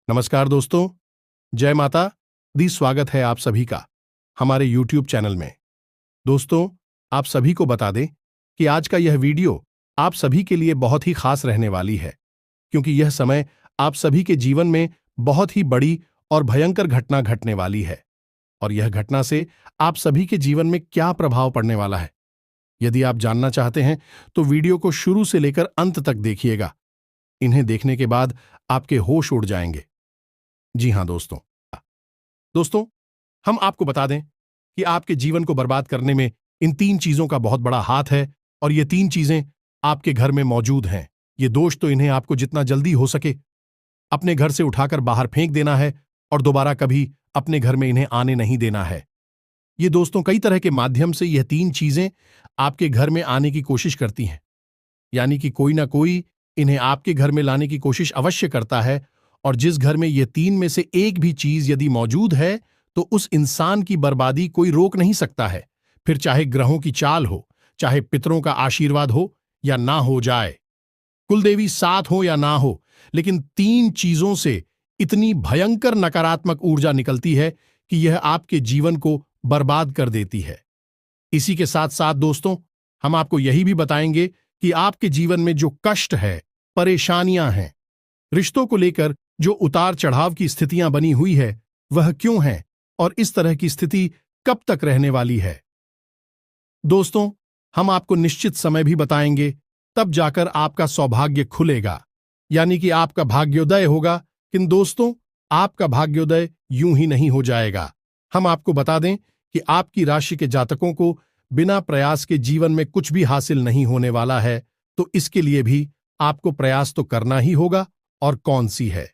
नमस्कार दोस्तों, जय माता दी। स्वागत है आप सभी का हमारे YouTube चैनल में। दोस्तों, आप सभी को बता दें कि आज का यह वीडियो आप सभी के लिए बहुत ही खास रहने वाली है, क्योंकि यह समय आप सभी के जीवन में बहुत ही बड़ी और भयंकर घटना घटने वाली है। और यह घटना से आप सभी के जीवन में क्या प्रभाव पड़ने वाला है, यदि आप जानना चाहते हैं तो वीडियो को शुरू से लेकर अंत तक देखिएगा। इन्हें देखने के बाद आपके होश उड़ जाएंगे। जी हां दोस्तों, हम आपको बता दें कि आपके जीवन को बर्बाद करने में इन 3 चीजों का बहुत बड़ा हाथ है, और ये 3 चीजें आपके घर में मौजूद हैं। ये दोष तो इन्हें आपको जितना जल्दी हो सके अपने घर से उठाकर बाहर फेंक देना है, और दोबारा कभी अपने घर में इन्हें आने नहीं देना है। ये दोस्तों कई तरह के माध्यम से यह 3 चीजें आपके घर में आने की कोशिश करती हैं, यानी कि कोई ना कोई इन्हें आपके घर में लाने की कोशिश अवश्य करता है। और जिस घर में ये 3 में से एक भी चीज यदि मौजूद है तो उस इंसान की बर्बादी कोई रोक नहीं सकता है। फिर चाहे ग्रहों की चाल हो, चाहे पितरों का आशीर्वाद हो या ना हो जाए, कुलदेवी साथ हो या ना हो, लेकिन 3 चीजों से इतनी भयंकर नकारात्मक ऊर्जा निकलती है कि यह आपके जीवन को बर्बाद कर देती है। इसी के साथ साथ दोस्तों, हम आपको यही भी बताएंगे कि आपके जीवन में जो कष्ट है, परेशानियां हैं, रिश्तों को लेकर जो उतार चढ़ाव की स्थितियां बनी हुई है, वह क्यों है और इस तरह की स्थिति कब तक रहने वाली है। दोस्तों, हम आपको निश्चित समय भी बताएंगे, तब जाकर आपका सौभाग्य खुलेगा, यानी कि आपका भाग्योदय होगा। किंतु दोस्तों, आपका भाग्योदय यूं ही नहीं हो जाएगा। हम आपको बता दें कि आपकी राशि के जातकों को बिना प्रयास के जीवन में कुछ भी हासिल नहीं होने वाला है, तो इसके लिए भी आपको प्रयास तो करना ही होगा। और कौन सी है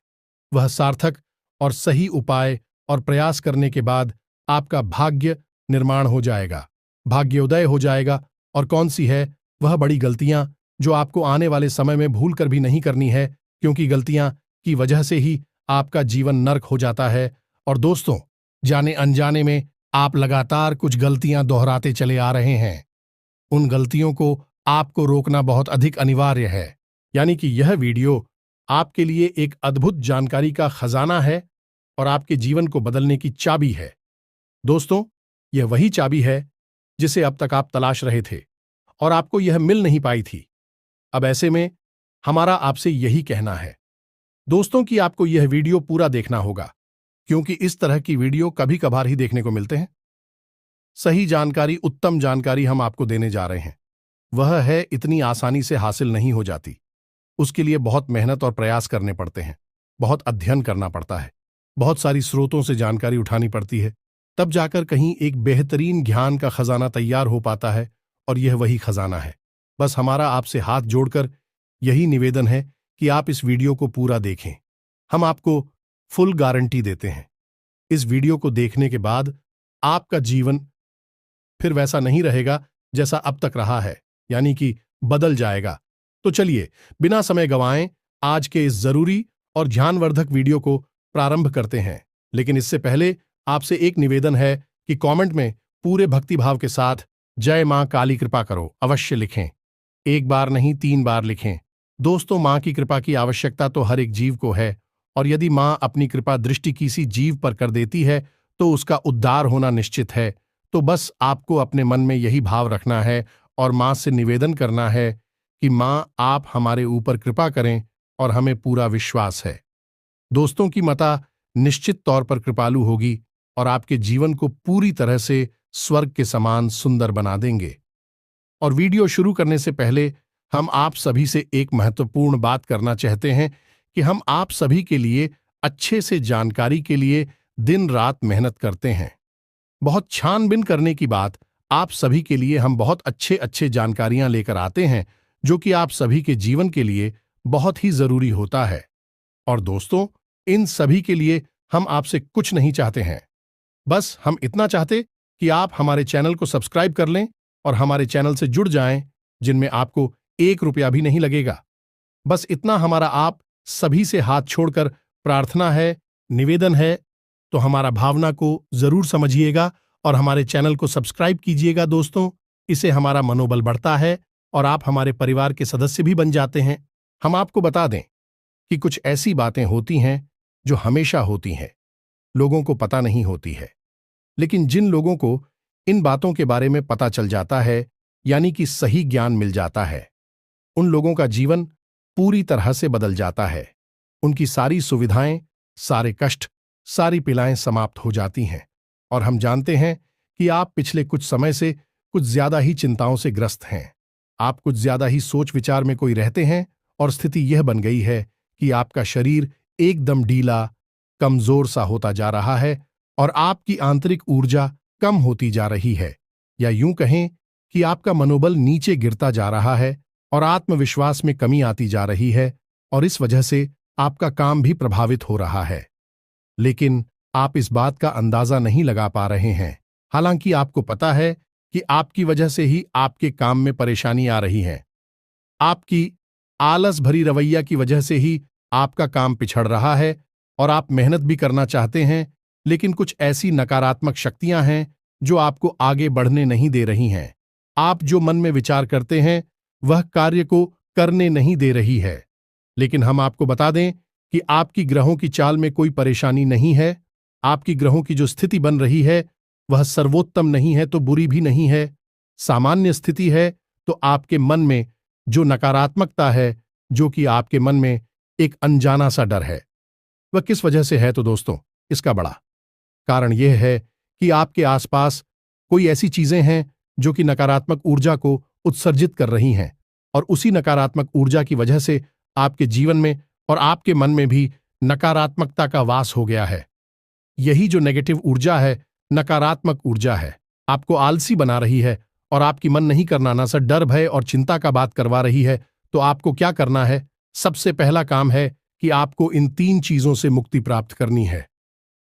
वह सार्थक और सही उपाय, और प्रयास करने के बाद आपका भाग्य निर्माण हो जाएगा, भाग्योदय हो जाएगा। और कौन सी है वह बड़ी गलतियां जो आपको आने वाले समय में भूल कर भी नहीं करनी है, क्योंकि गलतियां की वजह से ही आपका जीवन नर्क हो जाता है। और दोस्तों, जाने अनजाने में आप लगातार कुछ गलतियां दोहराते चले आ रहे हैं। उन गलतियों को आपको रोकना बहुत अधिक अनिवार्य है, यानी कि यह वीडियो आपके लिए एक अद्भुत जानकारी का खजाना है और आपके जीवन को बदलने की चाबी है। दोस्तों, यह वही चाबी है जिसे अब तक आप तलाश रहे थे और आपको यह मिल नहीं पाई थी। अब ऐसे में हमारा आपसे यही कहना है दोस्तों कि आपको यह वीडियो पूरा देखना होगा, क्योंकि इस तरह की वीडियो कभी कभार ही देखने को मिलते हैं। सही जानकारी, उत्तम जानकारी हम आपको देने जा रहे हैं। वह है इतनी आसानी से हासिल नहीं हो जाती। उसके लिए बहुत मेहनत और प्रयास करने पड़ते हैं, बहुत अध्ययन करना पड़ता है, बहुत सारी स्रोतों से जानकारी उठानी पड़ती है, तब जाकर कहीं एक बेहतरीन ज्ञान का खजाना तैयार हो पाता है। और यह वही खजाना है। बस हमारा आपसे हाथ जोड़कर यही निवेदन है कि आप इस वीडियो को पूरा देखें। हम आपको फुल गारंटी देते हैं, इस वीडियो को देखने के बाद आपका जीवन फिर वैसा नहीं रहेगा जैसा अब तक रहा है, यानी कि बदल जाएगा। तो चलिए, बिना समय गंवाएं आज के इस जरूरी और ध्यानवर्धक वीडियो को प्रारंभ करते हैं। लेकिन इससे पहले आपसे एक निवेदन है कि कमेंट में पूरे भक्तिभाव के साथ जय मां काली कृपा करो अवश्य लिखें। एक बार नहीं, 3 बार लिखें। दोस्तों, मां की कृपा की आवश्यकता तो हर एक जीव को है, और यदि मां अपनी कृपा दृष्टि किसी जीव पर कर देती है तो उसका उद्धार होना निश्चित है। तो बस आपको अपने मन में यही भाव रखना है और मां से निवेदन करना है कि मां, आप हमारे ऊपर कृपा करें, और हमें पूरा विश्वास है दोस्तों की माता निश्चित तौर पर कृपालु होगी और आपके जीवन को पूरी तरह से स्वर्ग के समान सुंदर बना देंगे। और वीडियो शुरू करने से पहले हम आप सभी से एक महत्वपूर्ण बात करना चाहते हैं कि हम आप सभी के लिए अच्छे से जानकारी के लिए दिन रात मेहनत करते हैं। बहुत छानबीन करने की बात, आप सभी के लिए हम बहुत अच्छे जानकारियां लेकर आते हैं, जो कि आप सभी के जीवन के लिए बहुत ही जरूरी होता है। और दोस्तों, इन सभी के लिए हम आपसे कुछ नहीं चाहते हैं, बस हम इतना चाहते कि आप हमारे चैनल को सब्सक्राइब कर लें और हमारे चैनल से जुड़ जाएं, जिनमें आपको 1 रुपया भी नहीं लगेगा। बस इतना हमारा आप सभी से हाथ छोड़कर प्रार्थना है, निवेदन है। तो हमारा भावना को जरूर समझिएगा और हमारे चैनल को सब्सक्राइब कीजिएगा दोस्तों। इससे हमारा मनोबल बढ़ता है और आप हमारे परिवार के सदस्य भी बन जाते हैं। हम आपको बता दें कि कुछ ऐसी बातें होती हैं जो हमेशा होती हैं, लोगों को पता नहीं होती है। लेकिन जिन लोगों को इन बातों के बारे में पता चल जाता है, यानी कि सही ज्ञान मिल जाता है, उन लोगों का जीवन पूरी तरह से बदल जाता है। उनकी सारी सुविधाएं, सारे कष्ट, सारी पीड़ाएं समाप्त हो जाती हैं। और हम जानते हैं कि आप पिछले कुछ समय से कुछ ज्यादा ही चिंताओं से ग्रस्त हैं। आप कुछ ज्यादा ही सोच विचार में कोई रहते हैं और स्थिति यह बन गई है कि आपका शरीर एकदम ढीला, कमजोर सा होता जा रहा है और आपकी आंतरिक ऊर्जा कम होती जा रही है, या यूं कहें कि आपका मनोबल नीचे गिरता जा रहा है और आत्मविश्वास में कमी आती जा रही है, और इस वजह से आपका काम भी प्रभावित हो रहा है। लेकिन आप इस बात का अंदाजा नहीं लगा पा रहे हैं। हालांकि आपको पता है कि आपकी वजह से ही आपके काम में परेशानी आ रही है। आपकी आलस भरी रवैया की वजह से ही आपका काम पिछड़ रहा है और आप मेहनत भी करना चाहते हैं, लेकिन कुछ ऐसी नकारात्मक शक्तियां हैं जो आपको आगे बढ़ने नहीं दे रही हैं। आप जो मन में विचार करते हैं वह कार्य को करने नहीं दे रही है। लेकिन हम आपको बता दें कि आपकी ग्रहों की चाल में कोई परेशानी नहीं है। आपकी ग्रहों की जो स्थिति बन रही है वह सर्वोत्तम नहीं है तो बुरी भी नहीं है, सामान्य स्थिति है। तो आपके मन में जो नकारात्मकता है, जो कि आपके मन में एक अनजाना सा डर है, वह किस वजह से है? तो दोस्तों, इसका बड़ा कारण यह है कि आपके आसपास कोई ऐसी चीजें हैं जो कि नकारात्मक ऊर्जा को उत्सर्जित कर रही हैं, और उसी नकारात्मक ऊर्जा की वजह से आपके जीवन में और आपके मन में भी नकारात्मकता का वास हो गया है। यही जो नेगेटिव ऊर्जा है, नकारात्मक ऊर्जा है, आपको आलसी बना रही है और आपकी मन नहीं करना ना सर डर, भय और चिंता का बात करवा रही है। तो आपको क्या करना है? सबसे पहला काम है कि आपको इन 3 चीजों से मुक्ति प्राप्त करनी है।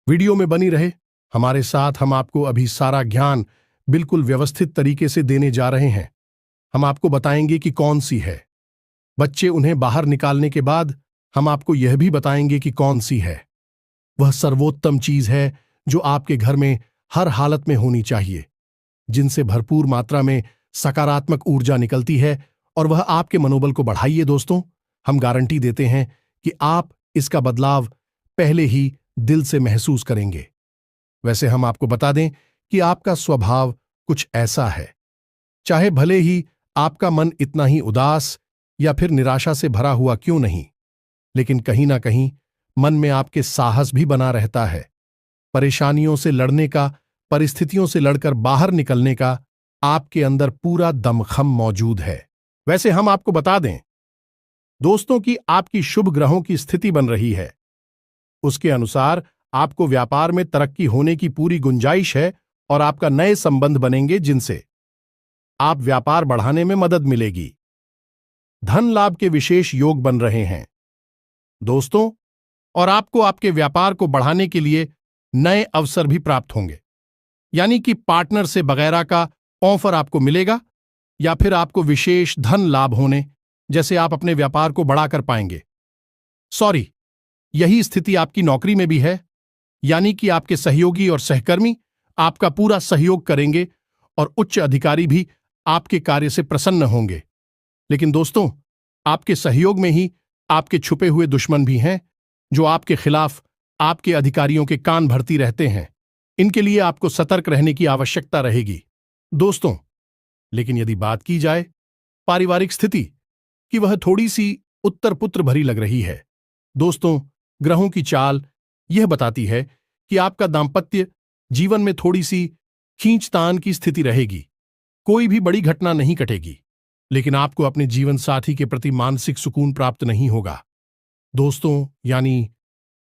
वीडियो में बनी रहे हमारे साथ। हम आपको अभी सारा ज्ञान बिल्कुल व्यवस्थित तरीके से देने जा रहे हैं। हम आपको बताएंगे कि कौन सी है। बच्चे उन्हें बाहर निकालने के बाद हम आपको यह भी बताएंगे कि कौन सी है। वह सर्वोत्तम चीज है जो आपके घर में हर हालत में होनी चाहिए, जिनसे भरपूर मात्रा में सकारात्मक ऊर्जा निकलती है, और वह आपके मनोबल को बढ़ाइए। दोस्तों, हम गारंटी देते हैं कि आप इसका बदलाव पहले ही दिल से महसूस करेंगे। वैसे हम आपको बता दें कि आपका स्वभाव कुछ ऐसा है, चाहे भले ही आपका मन इतना ही उदास या फिर निराशा से भरा हुआ क्यों नहीं, लेकिन कहीं ना कहीं मन में आपके साहस भी बना रहता है। परेशानियों से लड़ने का, परिस्थितियों से लड़कर बाहर निकलने का आपके अंदर पूरा दमखम मौजूद है। वैसे हम आपको बता दें दोस्तों कि आपकी शुभ ग्रहों की स्थिति बन रही है, उसके अनुसार आपको व्यापार में तरक्की होने की पूरी गुंजाइश है और आपका नए संबंध बनेंगे जिनसे आप व्यापार बढ़ाने में मदद मिलेगी। धन लाभ के विशेष योग बन रहे हैं दोस्तों, और आपको आपके व्यापार को बढ़ाने के लिए नए अवसर भी प्राप्त होंगे, यानी कि पार्टनर से वगैरह का ऑफर आपको मिलेगा, या फिर आपको विशेष धन लाभ होने जैसे आप अपने व्यापार को बढ़ाकर पाएंगे। सॉरी, यही स्थिति आपकी नौकरी में भी है, यानी कि आपके सहयोगी और सहकर्मी आपका पूरा सहयोग करेंगे और उच्च अधिकारी भी आपके कार्य से प्रसन्न होंगे। लेकिन दोस्तों, आपके सहयोग में ही आपके छुपे हुए दुश्मन भी हैं जो आपके खिलाफ आपके अधिकारियों के कान भरती रहते हैं। इनके लिए आपको सतर्क रहने की आवश्यकता रहेगी दोस्तों। लेकिन यदि बात की जाए पारिवारिक स्थिति की, वह थोड़ी सी उत्तर पुत्र भरी लग रही है दोस्तों। ग्रहों की चाल यह बताती है कि आपका दांपत्य जीवन में थोड़ी सी खींचतान की स्थिति रहेगी। कोई भी बड़ी घटना नहीं घटेगी, लेकिन आपको अपने जीवन साथी के प्रति मानसिक सुकून प्राप्त नहीं होगा दोस्तों। यानी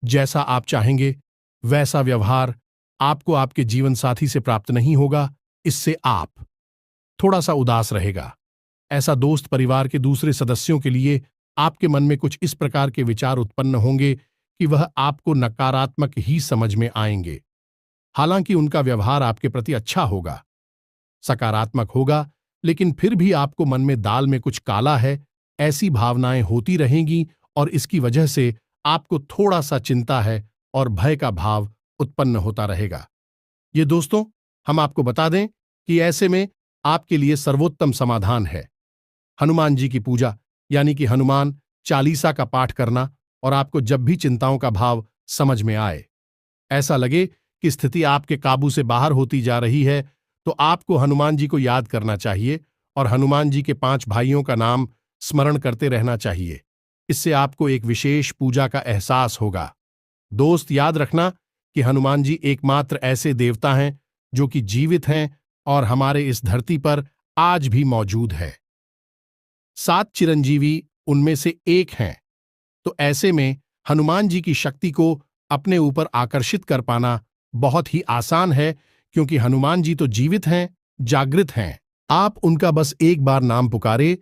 जैसा आप चाहेंगे वैसा व्यवहार आपको आपके जीवन साथी से प्राप्त नहीं होगा। इससे आप थोड़ा सा उदास रहेगा। ऐसा दोस्त परिवार के दूसरे सदस्यों के लिए आपके मन में कुछ इस प्रकार के विचार उत्पन्न होंगे कि वह आपको नकारात्मक ही समझ में आएंगे। हालांकि उनका व्यवहार आपके प्रति अच्छा होगा, सकारात्मक होगा, लेकिन फिर भी आपको मन में दाल में कुछ काला है, ऐसी भावनाएं होती रहेंगी, और इसकी वजह से आपको थोड़ा सा चिंता है और भय का भाव उत्पन्न होता रहेगा। ये दोस्तों, हम आपको बता दें कि ऐसे में आपके लिए सर्वोत्तम समाधान है हनुमान जी की पूजा, यानी कि हनुमान चालीसा का पाठ करना। और आपको जब भी चिंताओं का भाव समझ में आए, ऐसा लगे कि स्थिति आपके काबू से बाहर होती जा रही है, तो आपको हनुमान जी को याद करना चाहिए और हनुमान जी के 5 भाइयों का नाम स्मरण करते रहना चाहिए। इससे आपको एक विशेष पूजा का एहसास होगा। दोस्त, याद रखना कि हनुमान जी एकमात्र ऐसे देवता हैं जो कि जीवित हैं और हमारे इस धरती पर आज भी मौजूद है। 7 चिरंजीवी उनमें से एक हैं, तो ऐसे में हनुमान जी की शक्ति को अपने ऊपर आकर्षित कर पाना बहुत ही आसान है, क्योंकि हनुमान जी तो जीवित हैं, जागृत हैं। आप उनका बस एक बार नाम पुकारे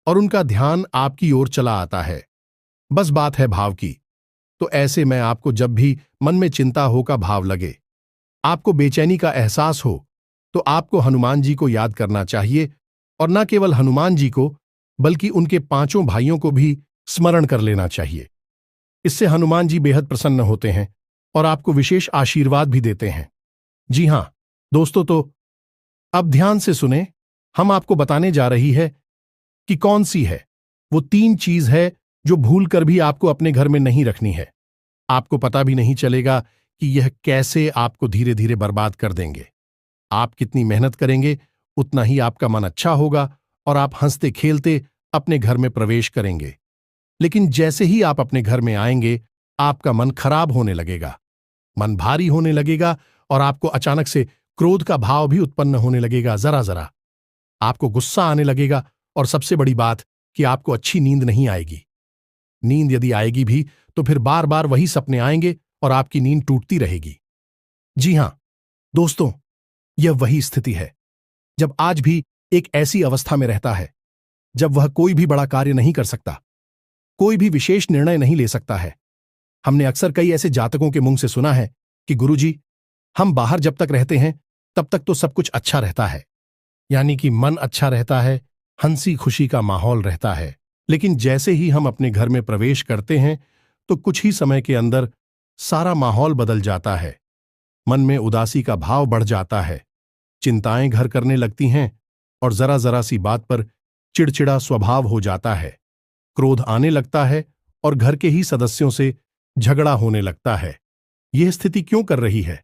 और उनका ध्यान आपकी ओर चला आता है। बस बात है भाव की। तो ऐसे में आपको जब भी मन में चिंता हो का भाव लगे, आपको बेचैनी का एहसास हो, तो आपको हनुमान जी को याद करना चाहिए, और न केवल हनुमान जी को बल्कि उनके 5 भाइयों को भी स्मरण कर लेना चाहिए। इससे हनुमान जी बेहद प्रसन्न होते हैं और आपको विशेष आशीर्वाद भी देते हैं। जी हां दोस्तों, तो अब ध्यान से सुने। हम आपको बताने जा रही है कि कौन सी है वो 3 चीज है जो भूल कर भी आपको अपने घर में नहीं रखनी है। आपको पता भी नहीं चलेगा कि यह कैसे आपको धीरे धीरे बर्बाद कर देंगे। आप कितनी मेहनत करेंगे उतना ही आपका मन अच्छा होगा और आप हंसते खेलते अपने घर में प्रवेश करेंगे। लेकिन जैसे ही आप अपने घर में आएंगे, आपका मन खराब होने लगेगा, मन भारी होने लगेगा और आपको अचानक से क्रोध का भाव भी उत्पन्न होने लगेगा। जरा जरा आपको गुस्सा आने लगेगा और सबसे बड़ी बात कि आपको अच्छी नींद नहीं आएगी। नींद यदि आएगी भी तो फिर बार बार वही सपने आएंगे और आपकी नींद टूटती रहेगी। जी हां दोस्तों, यह वही स्थिति है जब आज भी एक ऐसी अवस्था में रहता है जब वह कोई भी बड़ा कार्य नहीं कर सकता, कोई भी विशेष निर्णय नहीं ले सकता है। हमने अक्सर कई ऐसे जातकों के मुंह से सुना है कि गुरुजी, हम बाहर जब तक रहते हैं तब तक तो सब कुछ अच्छा रहता है, यानी कि मन अच्छा रहता है, हंसी खुशी का माहौल रहता है। लेकिन जैसे ही हम अपने घर में प्रवेश करते हैं तो कुछ ही समय के अंदर सारा माहौल बदल जाता है। मन में उदासी का भाव बढ़ जाता है, चिंताएं घर करने लगती हैं और जरा जरा सी बात पर चिड़चिड़ा स्वभाव हो जाता है। क्रोध आने लगता है और घर के ही सदस्यों से झगड़ा होने लगता है। यह स्थिति क्यों कर रही है,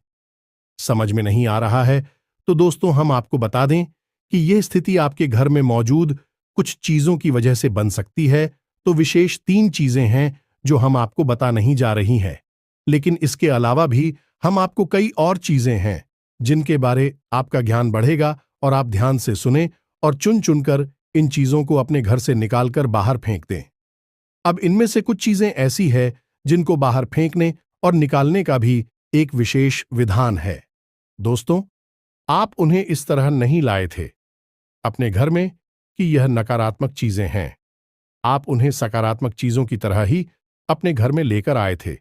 समझ में नहीं आ रहा है? तो दोस्तों, हम आपको बता दें कि यह स्थिति आपके घर में मौजूद कुछ चीजों की वजह से बन सकती है। तो विशेष 3 चीजें हैं जो हम आपको बता नहीं जा रही हैं, लेकिन इसके अलावा भी हम आपको कई और चीजें हैं जिनके बारे आपका ज्ञान बढ़ेगा, और आप ध्यान से सुने और चुन चुनकर इन चीजों को अपने घर से निकालकर बाहर फेंक दें। अब इनमें से कुछ चीजें ऐसी है जिनको बाहर फेंकने और निकालने का भी एक विशेष विधान है। दोस्तों, आप उन्हें इस तरह नहीं लाए थे अपने घर में कि यह नकारात्मक चीजें हैं। आप उन्हें सकारात्मक चीजों की तरह ही अपने घर में लेकर आए थे,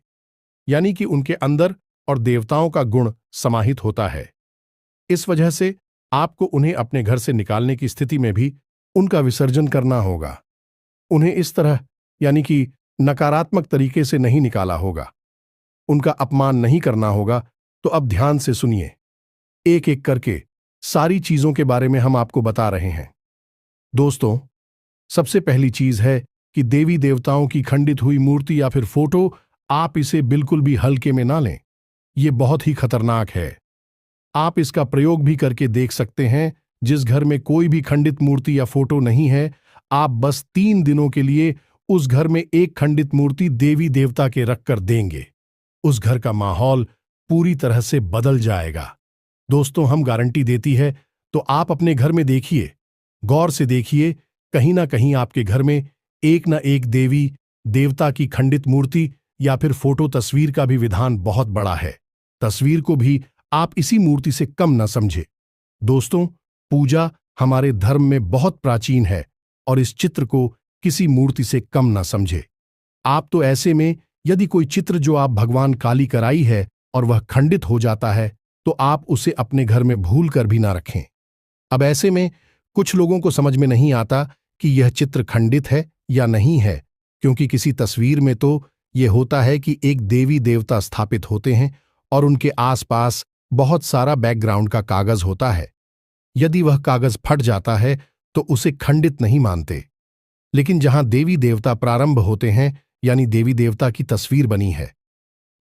यानी कि उनके अंदर और देवताओं का गुण समाहित होता है। इस वजह से आपको उन्हें अपने घर से निकालने की स्थिति में भी उनका विसर्जन करना होगा। उन्हें इस तरह यानी कि नकारात्मक तरीके से नहीं निकाला होगा, उनका अपमान नहीं करना होगा। तो अब ध्यान से सुनिए, एक एक करके सारी चीजों के बारे में हम आपको बता रहे हैं। दोस्तों, सबसे पहली चीज है कि देवी देवताओं की खंडित हुई मूर्ति या फिर फोटो, आप इसे बिल्कुल भी हल्के में ना लें। यह बहुत ही खतरनाक है। आप इसका प्रयोग भी करके देख सकते हैं। जिस घर में कोई भी खंडित मूर्ति या फोटो नहीं है, आप बस 3 दिनों के लिए उस घर में एक खंडित मूर्ति देवी देवता के रखकर देंगे, उस घर का माहौल पूरी तरह से बदल जाएगा। दोस्तों, हम गारंटी देती है। तो आप अपने घर में देखिए, गौर से देखिए, कहीं ना कहीं आपके घर में एक न एक देवी देवता की खंडित मूर्ति या फिर फोटो तस्वीर का भी विधान बहुत बड़ा है। तस्वीर को भी आप इसी मूर्ति से कम न समझे। दोस्तों, पूजा हमारे धर्म में बहुत प्राचीन है और इस चित्र को किसी मूर्ति से कम न समझे। आप तो ऐसे में यदि कोई चित्र जो आप भगवान काली कराई है और वह खंडित हो जाता है, तो आप उसे अपने घर में भूल कर भी ना रखें। अब ऐसे में कुछ लोगों को समझ में नहीं आता कि यह चित्र खंडित है या नहीं है, क्योंकि किसी तस्वीर में तो यह होता है कि एक देवी देवता स्थापित होते हैं और उनके आसपास बहुत सारा बैकग्राउंड का कागज होता है। यदि वह कागज फट जाता है तो उसे खंडित नहीं मानते। लेकिन जहां देवी देवता प्रारंभ होते हैं, यानी देवी देवता की तस्वीर बनी है,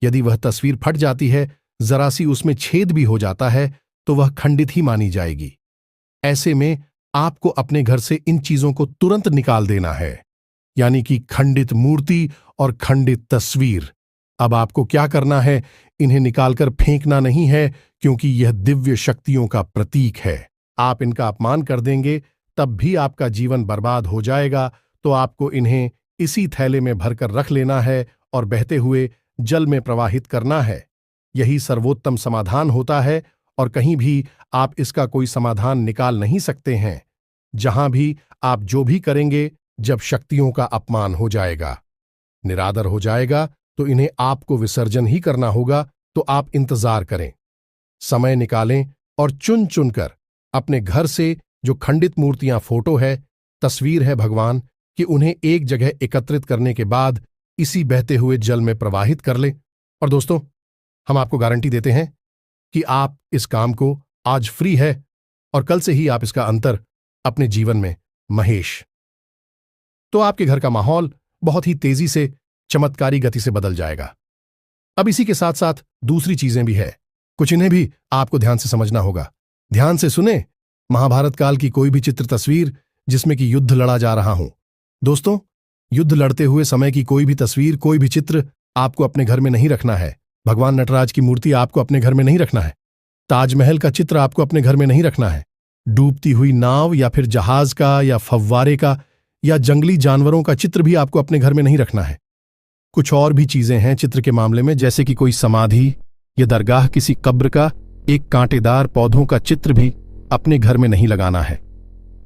यदि वह तस्वीर फट जाती है, जरा सी उसमें छेद भी हो जाता है, तो वह खंडित ही मानी जाएगी। ऐसे में आपको अपने घर से इन चीजों को तुरंत निकाल देना है, यानी कि खंडित मूर्ति और खंडित तस्वीर। अब आपको क्या करना है, इन्हें निकालकर फेंकना नहीं है, क्योंकि यह दिव्य शक्तियों का प्रतीक है। आप इनका अपमान कर देंगे तब भी आपका जीवन बर्बाद हो जाएगा। तो आपको इन्हें इसी थैले में भरकर रख लेना है और बहते हुए जल में प्रवाहित करना है। यही सर्वोत्तम समाधान होता है, और कहीं भी आप इसका कोई समाधान निकाल नहीं सकते हैं। जहां भी आप जो भी करेंगे, जब शक्तियों का अपमान हो जाएगा, निरादर हो जाएगा, तो इन्हें आपको विसर्जन ही करना होगा। तो आप इंतजार करें, समय निकालें और चुन चुनकर अपने घर से जो खंडित मूर्तियां, फोटो है, तस्वीर है भगवान कि उन्हें एक जगह एकत्रित करने के बाद इसी बहते हुए जल में प्रवाहित कर लें। और दोस्तों, हम आपको गारंटी देते हैं कि आप इस काम को आज फ्री है, और कल से ही आप इसका अंतर अपने जीवन में महेश, तो आपके घर का माहौल बहुत ही तेजी से, चमत्कारी गति से बदल जाएगा। अब इसी के साथ साथ दूसरी चीजें भी है, कुछ इन्हें भी आपको ध्यान से समझना होगा। ध्यान से सुने। महाभारत काल की कोई भी चित्र तस्वीर जिसमें कि युद्ध लड़ा जा रहा हो, दोस्तों, युद्ध लड़ते हुए समय की कोई भी तस्वीर, कोई भी चित्र आपको अपने घर में नहीं रखना है। भगवान नटराज की मूर्ति आपको अपने घर में नहीं रखना है। ताजमहल का चित्र आपको अपने घर में नहीं रखना है। डूबती हुई नाव या फिर जहाज का या फव्वारे का या जंगली जानवरों का चित्र भी आपको अपने घर में नहीं रखना है। कुछ और भी चीजें हैं चित्र के मामले में, जैसे कि कोई समाधि या दरगाह, किसी कब्र का एक कांटेदार पौधों का चित्र भी अपने घर में नहीं लगाना है।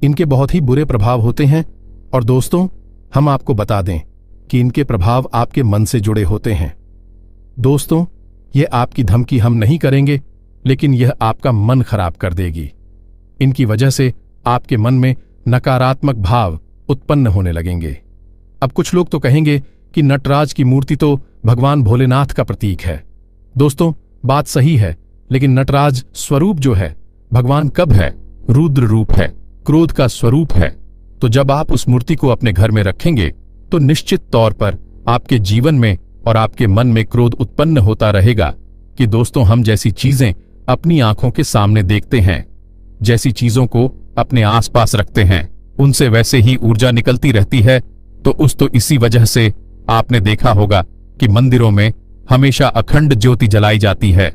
इनके बहुत ही बुरे प्रभाव होते हैं, और दोस्तों, हम आपको बता दें कि इनके प्रभाव आपके मन से जुड़े होते हैं। दोस्तों, यह आपकी धमकी हम नहीं करेंगे, लेकिन यह आपका मन खराब कर देगी। इनकी वजह से आपके मन में नकारात्मक भाव उत्पन्न होने लगेंगे। अब कुछ लोग तो कहेंगे कि नटराज की मूर्ति तो भगवान भोलेनाथ का प्रतीक है। दोस्तों, बात सही है, लेकिन नटराज स्वरूप जो है, भगवान कब है? रुद्र रूप है, क्रोध का स्वरूप है। तो जब आप उस मूर्ति को अपने घर में रखेंगे, तो निश्चित तौर पर आपके जीवन में और आपके मन में क्रोध उत्पन्न होता रहेगा कि दोस्तों, हम जैसी चीजें अपनी आंखों के सामने देखते हैं, जैसी चीजों को अपने आसपास रखते हैं, उनसे वैसे ही ऊर्जा निकलती रहती है। तो इसी वजह से आपने देखा होगा कि मंदिरों में हमेशा अखंड ज्योति जलाई जाती है।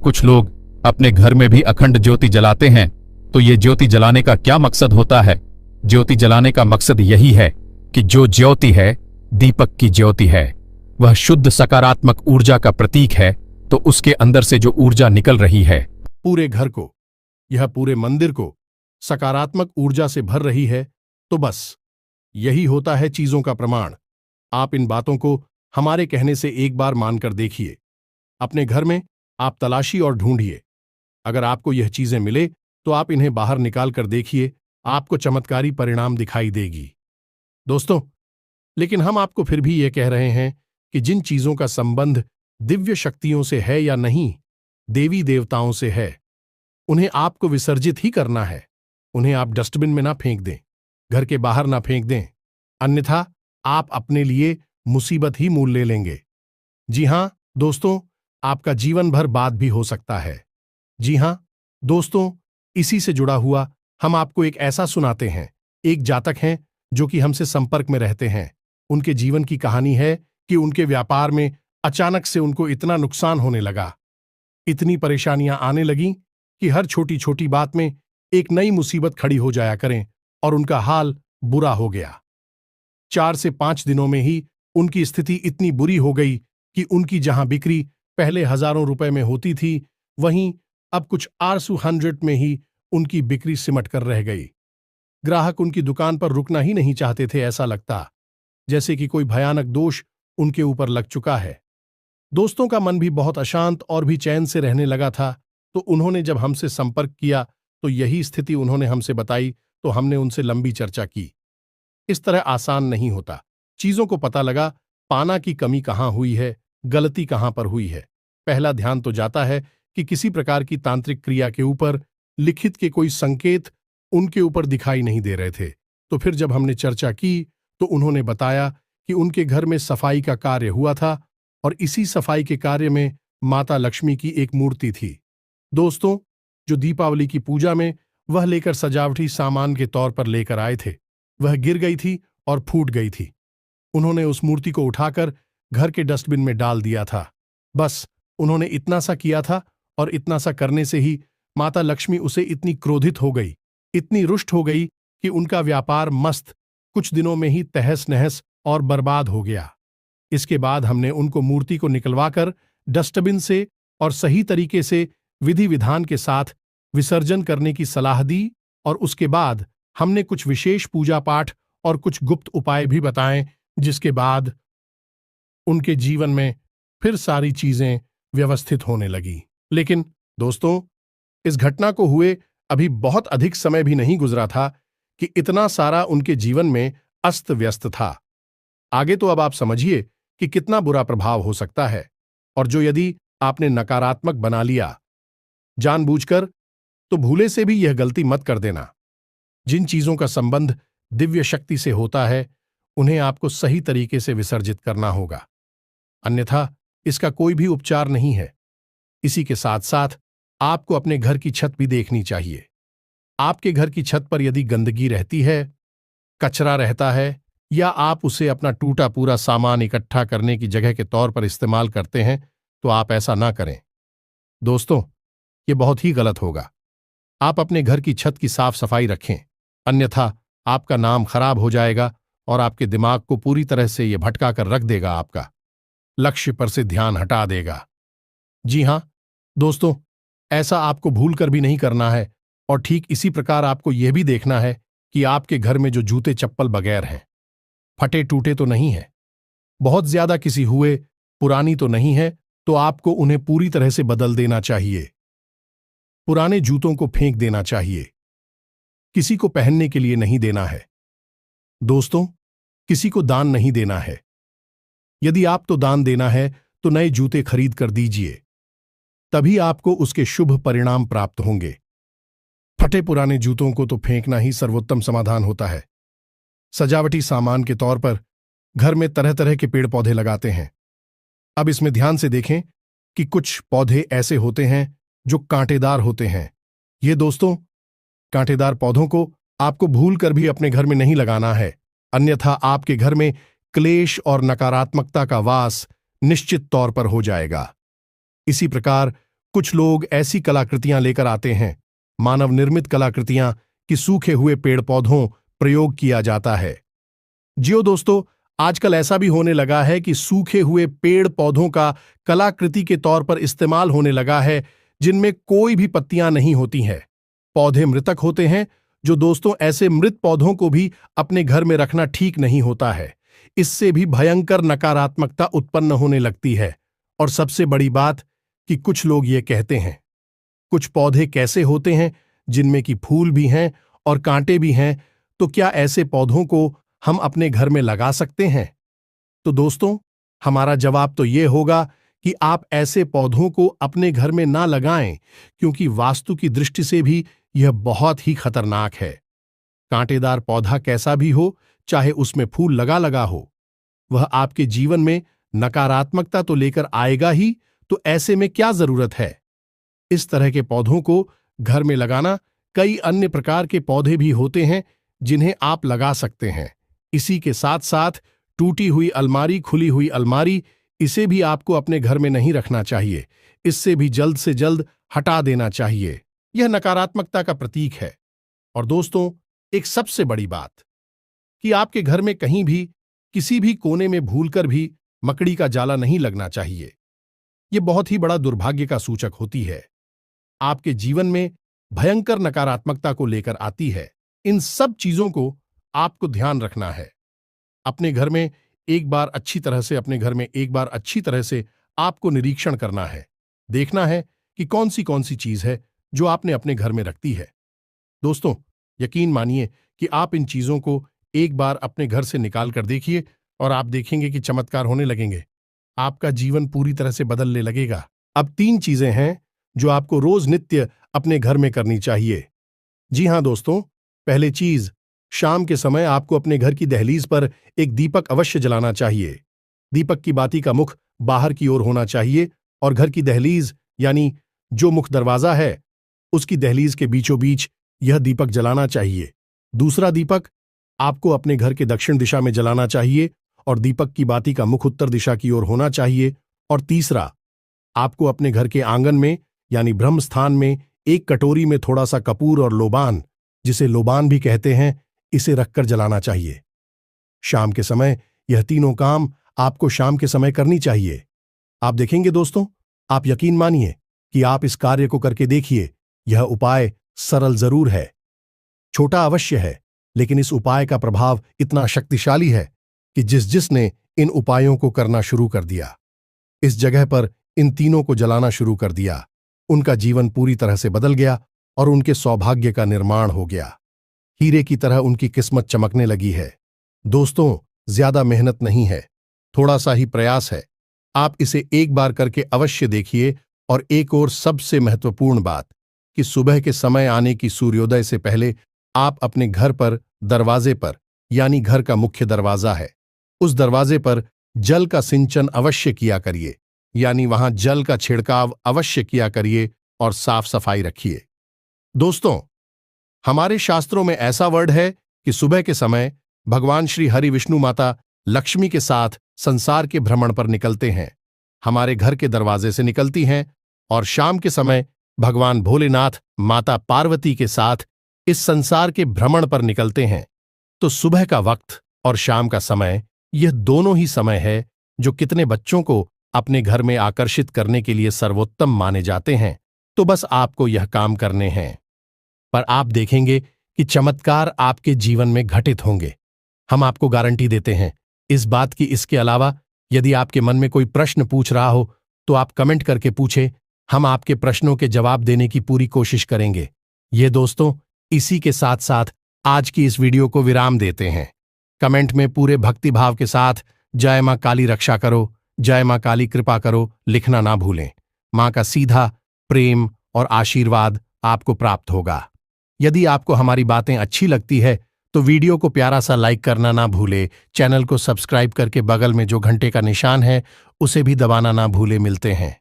कुछ लोग अपने घर में भी अखंड ज्योति जलाते हैं। तो ये ज्योति जलाने का क्या मकसद होता है? ज्योति जलाने का मकसद यही है कि जो ज्योति है, दीपक की ज्योति है, वह शुद्ध सकारात्मक ऊर्जा का प्रतीक है। तो उसके अंदर से जो ऊर्जा निकल रही है, पूरे घर को, यह पूरे मंदिर को सकारात्मक ऊर्जा से भर रही है। तो बस यही होता है चीजों का प्रमाण। आप इन बातों को हमारे कहने से एक बार मानकर देखिए। अपने घर में आप तलाशी और ढूंढिए। अगर आपको यह चीजें मिले, तो आप इन्हें बाहर निकाल कर देखिए, आपको चमत्कारी परिणाम दिखाई देगी। दोस्तों, लेकिन हम आपको फिर भी यह कह रहे हैं कि जिन चीजों का संबंध दिव्य शक्तियों से है या नहीं, देवी देवताओं से है, उन्हें आपको विसर्जित ही करना है। उन्हें आप डस्टबिन में ना फेंक दें, घर के बाहर ना फेंक दें, अन्यथा आप अपने लिए मुसीबत ही मोल ले लेंगे। जी हां दोस्तों, आपका जीवन भर बाद भी हो सकता है। जी हां दोस्तों, इसी से जुड़ा हुआ हम आपको एक ऐसा सुनाते हैं। एक जातक हैं जो कि हमसे संपर्क में रहते हैं। उनके जीवन की कहानी है कि उनके व्यापार में अचानक से उनको इतना नुकसान होने लगा, इतनी परेशानियां आने लगीं कि हर छोटी छोटी बात में एक नई मुसीबत खड़ी हो जाया करें, और उनका हाल बुरा हो गया। 4 से 5 दिनों में ही उनकी स्थिति इतनी बुरी हो गई कि उनकी जहां बिक्री पहले हजारों रुपए में होती थी, वहीं अब कुछ आरसू 100 में ही उनकी बिक्री सिमट कर रह गई। ग्राहक उनकी दुकान पर रुकना ही नहीं चाहते थे। ऐसा लगता जैसे कि कोई भयानक दोष उनके ऊपर लग चुका है। दोस्तों का मन भी बहुत अशांत और भी चैन से रहने लगा था। तो उन्होंने जब हमसे संपर्क किया, तो यही स्थिति उन्होंने हमसे बताई। तो हमने उनसे लंबी चर्चा की। इस तरह आसान नहीं होता। चीजों को पता लगा, पाना की कमी कहां हुई है, गलती कहां पर हुई है। पहला ध्यान तो जाता है कि किसी प्रकार की तांत्रिक क्रिया के ऊपर लिखित के कोई संकेत उनके ऊपर दिखाई नहीं दे रहे थे। तो फिर जब हमने चर्चा की, तो उन्होंने बताया कि उनके घर में सफाई का कार्य हुआ था, और इसी सफाई के कार्य में माता लक्ष्मी की एक मूर्ति थी। दोस्तों, जो दीपावली की पूजा में वह लेकर सजावटी सामान के तौर पर लेकर आए थे, वह गिर गई थी और फूट गई थी। उन्होंने उस मूर्ति को उठाकर घर के डस्टबिन में डाल दिया था। बस उन्होंने इतना सा किया था और इतना सा करने से ही माता लक्ष्मी उसे इतनी क्रोधित हो गई, इतनी रुष्ट हो गई कि उनका व्यापार मस्त कुछ दिनों में ही तहस नहस और बर्बाद हो गया। इसके बाद हमने उनको मूर्ति को निकलवाकर डस्टबिन से और सही तरीके से विधि विधान के साथ विसर्जन करने की सलाह दी और उसके बाद हमने कुछ विशेष पूजा पाठ और कुछ गुप्त उपाय भी बताएं, जिसके बाद उनके जीवन में फिर सारी चीजें व्यवस्थित होने लगी। लेकिन दोस्तों, इस घटना को हुए अभी बहुत अधिक समय भी नहीं गुजरा था कि इतना सारा उनके जीवन में अस्त व्यस्त था। आगे तो अब आप समझिए कि कितना बुरा प्रभाव हो सकता है, और जो यदि आपने नकारात्मक बना लिया जानबूझकर, तो भूले से भी यह गलती मत कर देना। जिन चीजों का संबंध दिव्य शक्ति से होता है, उन्हें आपको सही तरीके से विसर्जित करना होगा, अन्यथा इसका कोई भी उपचार नहीं है। इसी के साथ साथ आपको अपने घर की छत भी देखनी चाहिए। आपके घर की छत पर यदि गंदगी रहती है, कचरा रहता है, या आप उसे अपना टूटा पूरा सामान इकट्ठा करने की जगह के तौर पर इस्तेमाल करते हैं, तो आप ऐसा ना करें। दोस्तों, ये बहुत ही गलत होगा। आप अपने घर की छत की साफ सफाई रखें, अन्यथा आपका नाम खराब हो जाएगा और आपके दिमाग को पूरी तरह से ये भटका कर रख देगा, आपका लक्ष्य पर से ध्यान हटा देगा। जी हां दोस्तों, ऐसा आपको भूल कर भी नहीं करना है। और ठीक इसी प्रकार आपको यह भी देखना है कि आपके घर में जो जूते चप्पल बगैर हैं, फटे टूटे तो नहीं है, बहुत ज्यादा किसी हुए पुरानी तो नहीं है, तो आपको उन्हें पूरी तरह से बदल देना चाहिए। पुराने जूतों को फेंक देना चाहिए, किसी को पहनने के लिए नहीं देना है। दोस्तों, किसी को दान नहीं देना है। यदि आपको दान देना है तो नए जूते खरीद कर दीजिए, तभी आपको उसके शुभ परिणाम प्राप्त होंगे। फटे पुराने जूतों को तो फेंकना ही सर्वोत्तम समाधान होता है। सजावटी सामान के तौर पर घर में तरह तरह के पेड़ पौधे लगाते हैं। अब इसमें ध्यान से देखें कि कुछ पौधे ऐसे होते हैं जो कांटेदार होते हैं। ये दोस्तों, कांटेदार पौधों को आपको भूल कर भी अपने घर में नहीं लगाना है, अन्यथा आपके घर में क्लेश और नकारात्मकता का वास निश्चित तौर पर हो जाएगा। इसी प्रकार कुछ लोग ऐसी कलाकृतियां लेकर आते हैं, मानव निर्मित कलाकृतियां, कि सूखे हुए पेड़ पौधों प्रयोग किया जाता है। जियो दोस्तों, आजकल ऐसा भी होने लगा है कि सूखे हुए पेड़ पौधों का कलाकृति के तौर पर इस्तेमाल होने लगा है, जिनमें कोई भी पत्तियां नहीं होती हैं। पौधे मृतक होते हैं, जो दोस्तों ऐसे मृत पौधों को भी अपने घर में रखना ठीक नहीं होता है। इससे भी भयंकर नकारात्मकता उत्पन्न होने लगती है। और सबसे बड़ी बात कि कुछ लोग ये कहते हैं, कुछ पौधे कैसे होते हैं जिनमें कि फूल भी हैं और कांटे भी हैं, तो क्या ऐसे पौधों को हम अपने घर में लगा सकते हैं? तो दोस्तों, हमारा जवाब तो ये होगा कि आप ऐसे पौधों को अपने घर में ना लगाएं, क्योंकि वास्तु की दृष्टि से भी यह बहुत ही खतरनाक है। कांटेदार पौधा कैसा भी हो, चाहे उसमें फूल लगा लगा हो, वह आपके जीवन में नकारात्मकता तो लेकर आएगा ही, तो ऐसे में क्या जरूरत है? इस तरह के पौधों को घर में लगाना, कई अन्य प्रकार के पौधे भी होते हैं जिन्हें आप लगा सकते हैं। इसी के साथ साथ टूटी हुई अलमारी, खुली हुई अलमारी, इसे भी आपको अपने घर में नहीं रखना चाहिए। इससे भी जल्द से जल्द हटा देना चाहिए। यह नकारात्मकता का प्रतीक है। और दोस्तों, एक सबसे बड़ी बात कि आपके घर में कहीं भी किसी भी कोने में भूलकर भी मकड़ी का जाला नहीं लगना चाहिए। यह बहुत ही बड़ा दुर्भाग्य का सूचक होती है, आपके जीवन में भयंकर नकारात्मकता को लेकर आती है। इन सब चीजों को आपको ध्यान रखना है। अपने घर में एक बार अच्छी तरह से आपको निरीक्षण करना है, देखना है कि कौन सी चीज है जो आपने अपने घर में रखती है। दोस्तों, यकीन मानिए कि आप इन चीजों को एक बार अपने घर से निकाल कर देखिए और आप देखेंगे कि चमत्कार होने लगेंगे। आपका जीवन पूरी तरह से बदलने लगेगा। अब 3 चीजें हैं जो आपको रोज नित्य अपने घर में करनी चाहिए। जी हां दोस्तों, पहली चीज, शाम के समय आपको अपने घर की दहलीज पर एक दीपक अवश्य जलाना चाहिए। दीपक की बाती का मुख बाहर की ओर होना चाहिए और घर की दहलीज यानी जो मुख्य दरवाजा है उसकी दहलीज के बीचों बीच यह दीपक जलाना चाहिए। दूसरा दीपक आपको अपने घर के दक्षिण दिशा में जलाना चाहिए और दीपक की बाती का मुख उत्तर दिशा की ओर होना चाहिए। और तीसरा, आपको अपने घर के आंगन में यानी ब्रह्म स्थान में एक कटोरी में थोड़ा सा कपूर और लोबान, जिसे लोबान भी कहते हैं, इसे रखकर जलाना चाहिए। शाम के समय यह तीनों काम आपको शाम के समय करनी चाहिए। आप देखेंगे दोस्तों, आप यकीन मानिए कि आप इस कार्य को करके देखिए। यह उपाय सरल जरूर है, छोटा अवश्य है, लेकिन इस उपाय का प्रभाव इतना शक्तिशाली है कि जिसने इन उपायों को करना शुरू कर दिया, इस जगह पर इन तीनों को जलाना शुरू कर दिया, उनका जीवन पूरी तरह से बदल गया और उनके सौभाग्य का निर्माण हो गया। हीरे की तरह उनकी किस्मत चमकने लगी है। दोस्तों, ज्यादा मेहनत नहीं है, थोड़ा सा ही प्रयास है। आप इसे एक बार करके अवश्य देखिए। और एक और सबसे महत्वपूर्ण बात कि सुबह के समय आने की सूर्योदय से पहले आप अपने घर पर दरवाजे पर, यानी घर का मुख्य दरवाजा है, उस दरवाजे पर जल का सिंचन अवश्य किया करिए, यानी वहां जल का छिड़काव अवश्य किया करिए और साफ सफाई रखिए। दोस्तों, हमारे शास्त्रों में ऐसा वर्ड है कि सुबह के समय भगवान श्री हरि विष्णु माता लक्ष्मी के साथ संसार के भ्रमण पर निकलते हैं, हमारे घर के दरवाजे से निकलती हैं, और शाम के समय भगवान भोलेनाथ माता पार्वती के साथ इस संसार के भ्रमण पर निकलते हैं। तो सुबह का वक्त और शाम का समय, यह दोनों ही समय है जो कितने बच्चों को अपने घर में आकर्षित करने के लिए सर्वोत्तम माने जाते हैं। तो बस आपको यह काम करने हैं, पर आप देखेंगे कि चमत्कार आपके जीवन में घटित होंगे। हम आपको गारंटी देते हैं इस बात की। इसके अलावा यदि आपके मन में कोई प्रश्न पूछ रहा हो तो आप कमेंट करके पूछें, हम आपके प्रश्नों के जवाब देने की पूरी कोशिश करेंगे। ये दोस्तों, इसी के साथ साथ आज की इस वीडियो को विराम देते हैं। कमेंट में पूरे भक्तिभाव के साथ जय मां काली रक्षा करो, जय मां काली कृपा करो लिखना ना भूलें। मां का सीधा प्रेम और आशीर्वाद आपको प्राप्त होगा। यदि आपको हमारी बातें अच्छी लगती है तो वीडियो को प्यारा सा लाइक करना ना भूले, चैनल को सब्सक्राइब करके बगल में जो घंटे का निशान है उसे भी दबाना ना भूले। मिलते हैं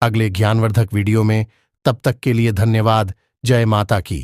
अगले ज्ञानवर्धक वीडियो में, तब तक के लिए धन्यवाद। जय माता की।